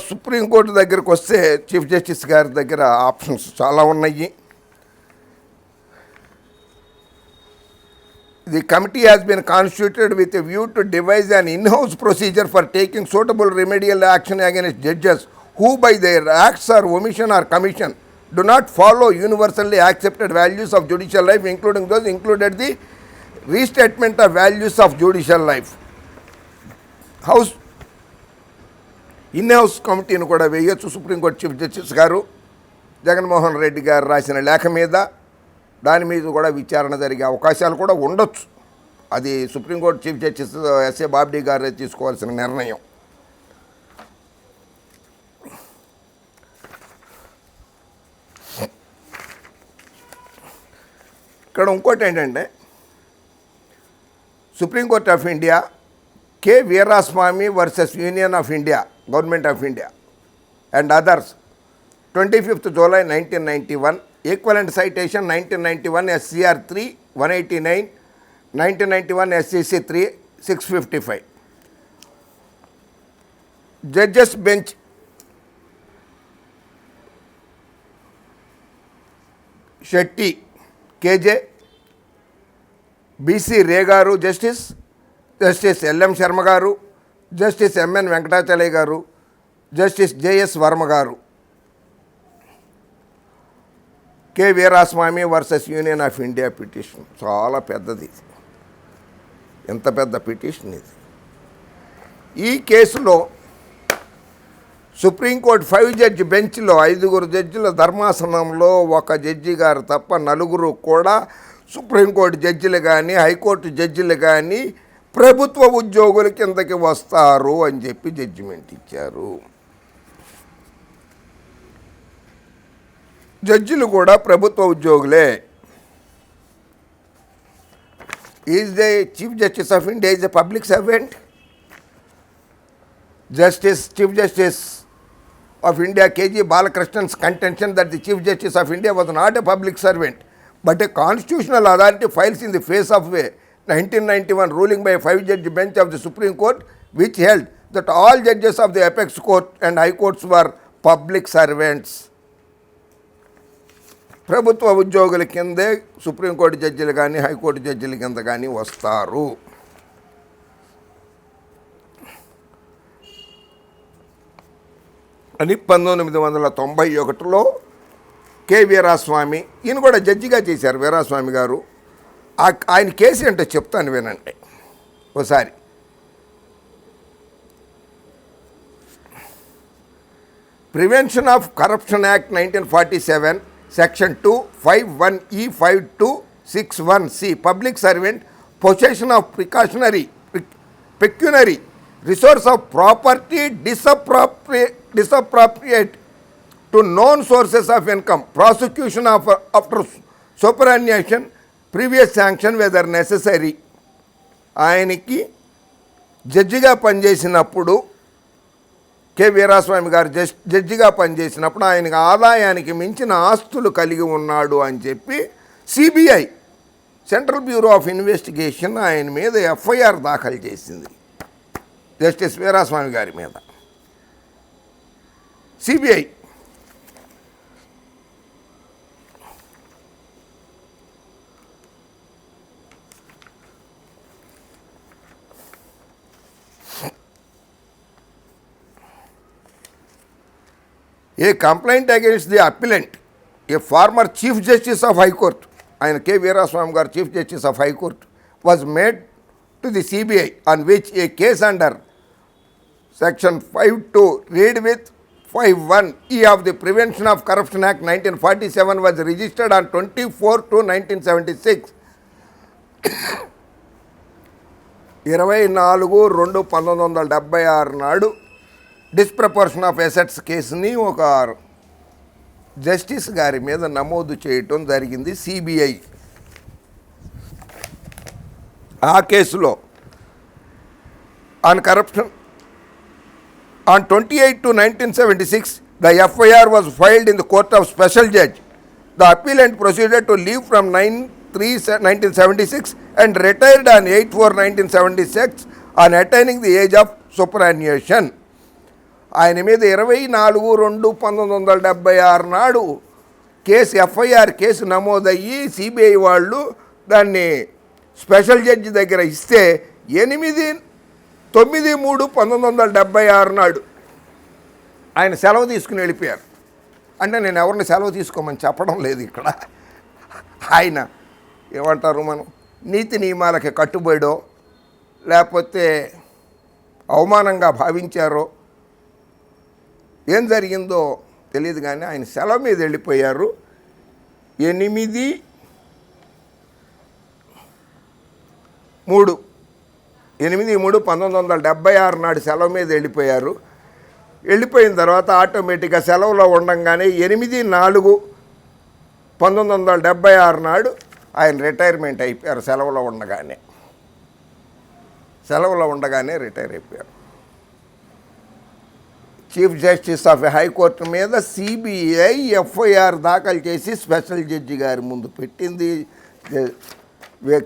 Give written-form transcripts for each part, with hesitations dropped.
Supreme court దగ్గరకు వస్తే chief justice గారి దగ్గర ఆప్షన్స్ చాలా ఉన్నాయి. The committee has been constituted with a view to devise an in-house procedure for taking suitable remedial action against judges who by their acts or omission or commission do not follow universally accepted values of judicial life, including those included the restatement of values of judicial life. House in-house కమిటీని కూడా వేయొచ్చు supreme court chief justice గారు. జగన్మోహన్ రెడ్డి గారు రాసిన లేఖ మీద దాని మీద కూడా విచారణ జరిగే అవకాశాలు కూడా ఉండొచ్చు. అది సుప్రీంకోర్టు చీఫ్ జస్టిస్ ఎస్ఏ బాబ్డీ గారే తీసుకోవాల్సిన నిర్ణయం. ఇక్కడ ఇంకోటి ఏంటంటే supreme court of India K Veeraswamy versus union of India, government of India and others 25th July 1991, equivalent citation 1991 SCR 3 189, 1991 SCC 3 655. Judges bench Shetty KJ, BC Ray garu Justice LM Sharma garu, Justice MN Venkatachalai garu, Justice JS Verma garu. K Veeraswamy versus union of India petition చాలా పెద్దది. ఎంత పెద్ద petition ఇది. ఈ కేసులో supreme court 5 judge బెంచ్లో 5 జడ్జిల ధర్మాసనంలో ఒక judge గారు తప్ప నలుగురు కూడా సుప్రీంకోర్టు జడ్జిలు కానీ హైకోర్టు జడ్జిలు కానీ ప్రభుత్వ ఉద్యోగుల కిందకి వస్తారు అని చెప్పి జడ్జిమెంట్ ఇచ్చారు. జడ్జిలు కూడా ప్రభుత్వ ఉద్యోగులే. Is the chief justice of India is a public servant. Chief Justice of India K.G. Balakrishna's contention that the Chief Justice of India was not a public servant but a constitutional authority files in the face of a 1991 ruling by a 5-judge bench of the Supreme Court which held that all judges of the apex court and high courts were public servants. ప్రభుత్వ ఉద్యోగుల కిందే supreme court జడ్జిలు కానీ high court జడ్జిల కింద కానీ వస్తారు. అని 1991లో K Veeraswamy, ఈయన కూడా జడ్జిగా చేశారు వీరాస్వామి గారు. ఆయన కేసు అంటే చెప్తాను వినండి ఒకసారి. Prevention of corruption act 1947 Section 2, 51E, 5261C, public servant, possession of pecuniary resource of property disappropriate to known sources of income, prosecution after superannuation, previous sanction whether necessary. ఆయనకి జడ్జిగా పనిచేసినప్పుడు కె వీరాస్వామి గారు జడ్జిగా పనిచేసినప్పుడు ఆయనకు ఆదాయానికి మించిన ఆస్తులు కలిగి ఉన్నాడు అని చెప్పి CBI central bureau of investigation ఆయన మీద ఎఫ్ఐఆర్ దాఖలు చేసింది. జస్టిస్ వీరాస్వామి గారి మీద CBI. A complaint against the appellant, a former Chief Justice of High Court, ఆయన కె వీరాస్వామి గారు chief justice of high court, was made to the CBI on which a case under Section 52 read with 51E of the Prevention of Corruption Act 1947 was registered on 24/2/1976. 24/2/1976 నాడు disproportion of assets కేసుని ఒక justice గారి మీద నమోదు చేయటం జరిగింది CBI. ఆ కేసులో on corruption on 28/2/1976 the FIR was filed in the court of special judge. The appellant proceeded to leave from 9/3/1976 and retired on 8/4/1976 on attaining the age of superannuation. ఆయన మీద 24/2/1976 నాడు ఎఫ్ఐఆర్ కేసు నమోదయ్యి సిబిఐ వాళ్ళు దాన్ని special judge దగ్గర ఇస్తే 8/9/3/1976 నాడు ఆయన సెలవు తీసుకుని వెళ్ళిపోయారు. అంటే నేను ఎవరిని సెలవు తీసుకోమని చెప్పడం లేదు ఇక్కడ. ఆయన ఏమంటారు, మనం నీతి నియమాలకి కట్టుబడో లేకపోతే అవమానంగా భావించారో ఏం జరిగిందో తెలియదు, కానీ ఆయన సెలవు మీద వెళ్ళిపోయారు. 8/3/1976 నాడు సెలవు మీద వెళ్ళిపోయారు. వెళ్ళిపోయిన తర్వాత ఆటోమేటిక్గా సెలవులో ఉండంగానే 8/4/1976 నాడు ఆయన రిటైర్మెంట్ అయిపోయారు. సెలవులో ఉండగానే రిటైర్ అయిపోయారు. చీఫ్ జస్టిస్ ఆఫ్ హైకోర్టు మీద సిబిఐ ఎఫ్ఐఆర్ దాఖలు చేసి స్పెషల్ జడ్జి గారి ముందు పెట్టింది,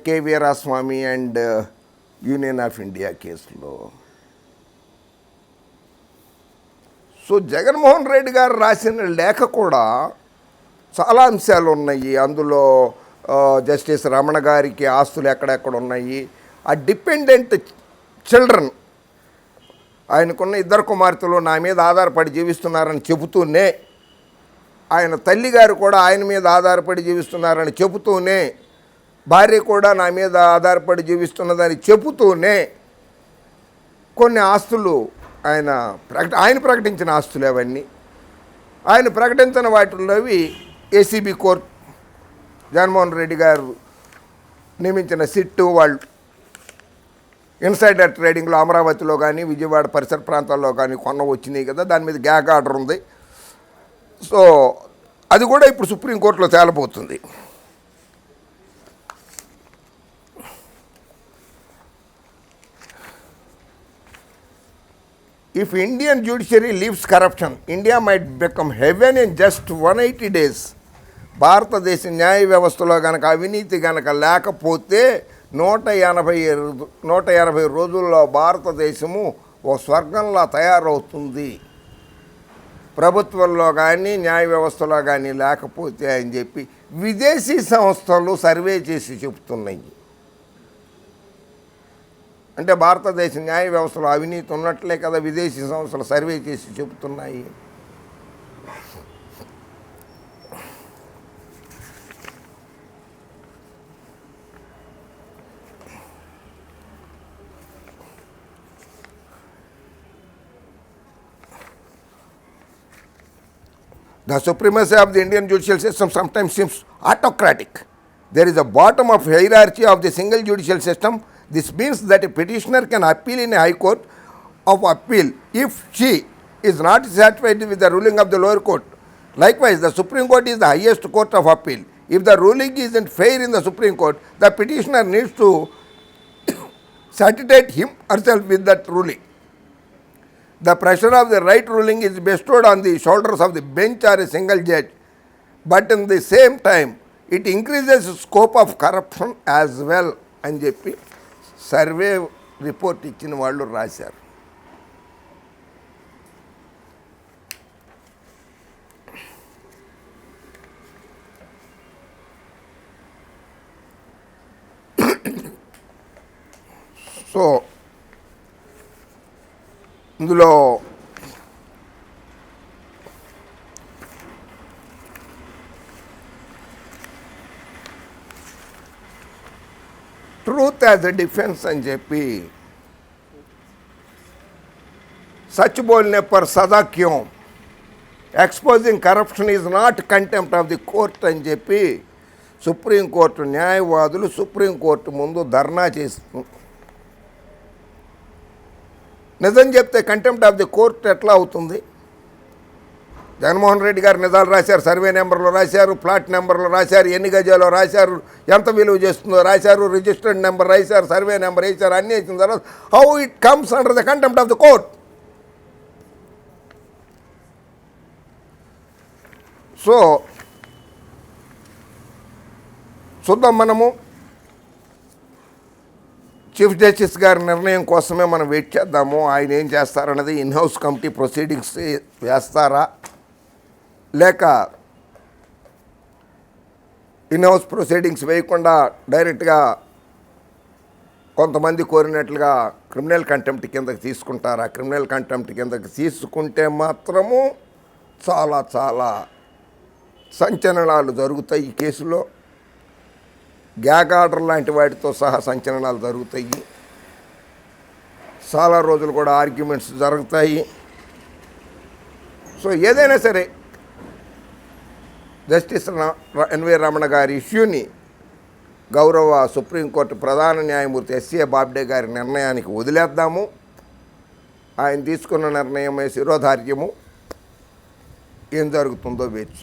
K Veeraswamy and union of India కేసులో. సో జగన్మోహన్ రెడ్డి గారు రాసిన లేఖ కూడా చాలా అంశాలు ఉన్నాయి. అందులో జస్టిస్ రమణ గారికి ఆస్తులు ఎక్కడెక్కడ ఉన్నాయి, ఆ డిపెండెంట్ చిల్డ్రన్, ఆయనకున్న 2 కుమార్తెలు నా మీద ఆధారపడి జీవిస్తున్నారని చెబుతూనే, ఆయన తల్లిగారు కూడా ఆయన మీద ఆధారపడి జీవిస్తున్నారని చెబుతూనే, భార్య కూడా నా మీద ఆధారపడి జీవిస్తున్నదని చెబుతూనే కొన్ని ఆస్తులు ఆయన ప్రకటించిన ఆస్తులు అవన్నీ. ఆయన ప్రకటించిన వాటిల్లోవి ఏసీబీ కోర్టు, జగన్మోహన్ రెడ్డి గారు నియమించిన సిట్టు వాళ్ళు ఇన్సైడర్ ట్రేడింగ్లో అమరావతిలో కానీ విజయవాడ పరిసర ప్రాంతాల్లో కానీ వచ్చినాయి కదా, దాని మీద గ్యాగ్ ఆర్డర్ ఉంది. సో అది కూడా ఇప్పుడు సుప్రీంకోర్టులో తేలబోతుంది. If Indian judiciary leaves corruption, India might become heaven in just 180 days. భారతదేశ న్యాయ వ్యవస్థలో కనుక అవినీతి కనుక లేకపోతే 180 రోజుల్లో భారతదేశము ఓ స్వర్గంలా తయారవుతుంది. ప్రభుత్వంలో కానీ న్యాయ వ్యవస్థలో కానీ లేకపోతే అని చెప్పి విదేశీ సంస్థలు సర్వే చేసి చెబుతున్నాయి. అంటే భారతదేశ న్యాయ వ్యవస్థలో అవినీతి ఉన్నట్లే కదా విదేశీ సంస్థలు సర్వే చేసి చెబుతున్నాయి. The supremacy of the Indian judicial system sometimes seems autocratic. There is a bottom of hierarchy of the single judicial system. This means that a petitioner can appeal in a high court of appeal if she is not satisfied with the ruling of the lower court. Likewise, the Supreme Court is the highest court of appeal. If the ruling isn't fair in the Supreme Court, the petitioner needs to satisfy him herself with that ruling. The pressure of the right ruling is bestowed on the shoulders of the bench or a single judge, but in the same time, it increases the scope of corruption as well అని చెప్పి survey report ఇచ్చిన వాళ్ళు రాశారు. So ఇందులో truth as a defence అని చెప్పి such బోల్నే పర్ సదా క్యోం, exposing corruption is not contempt of the court అని చెప్పి సుప్రీంకోర్టు న్యాయవాదులు సుప్రీంకోర్టు ముందు ధర్నా చేస్తున్నారు. నిజం చెప్తే కంటెంప్ట్ ఆఫ్ ది కోర్ట్ ఎట్లా అవుతుంది? జగన్మోహన్ రెడ్డి గారు నిజాలు రాశారు, సర్వే నెంబర్లో రాశారు, ప్లాట్ నెంబర్లో రాశారు, ఎన్ని గజాలో రాశారు, ఎంత విలువ చేస్తుందో రాశారు, రిజిస్టర్డ్ నెంబర్ రాశారు, సర్వే నెంబర్ వేశారు, అన్నీ వేసిన తర్వాత how it comes under the contempt of the court? So చూద్దాం మనము. చీఫ్ జస్టిస్ గారి నిర్ణయం కోసమే మనం వెయిట్ చేద్దాము. ఆయన ఏం చేస్తారన్నది ఇన్హౌస్ కమిటీ ప్రొసీడింగ్స్ వేస్తారా, లేక ఇన్హౌస్ ప్రొసీడింగ్స్ వేయకుండా డైరెక్ట్గా కొంతమంది కోరినట్లుగా క్రిమినల్ కంటెంప్ట్ కిందకి తీసుకుంటారా? క్రిమినల్ కంటెంప్ట్ కిందకి తీసుకుంటే మాత్రము చాలా చాలా సంచలనాలు జరుగుతాయి. ఈ కేసులో గ్యాగ్ ఆర్డర్ లాంటి వాటితో సహా సంచలనాలు జరుగుతాయి. చాలా రోజులు కూడా ఆర్గ్యుమెంట్స్ జరుగుతాయి. సో ఏదైనా సరే జస్టిస్ ఎన్వి రమణ గారి ఇష్యూని గౌరవ సుప్రీంకోర్టు ప్రధాన న్యాయమూర్తి ఎస్ఏ బాబ్డే గారి నిర్ణయానికి వదిలేద్దాము. ఆయన తీసుకున్న నిర్ణయమే శిరోధార్యము. ఏం జరుగుతుందో వేచు.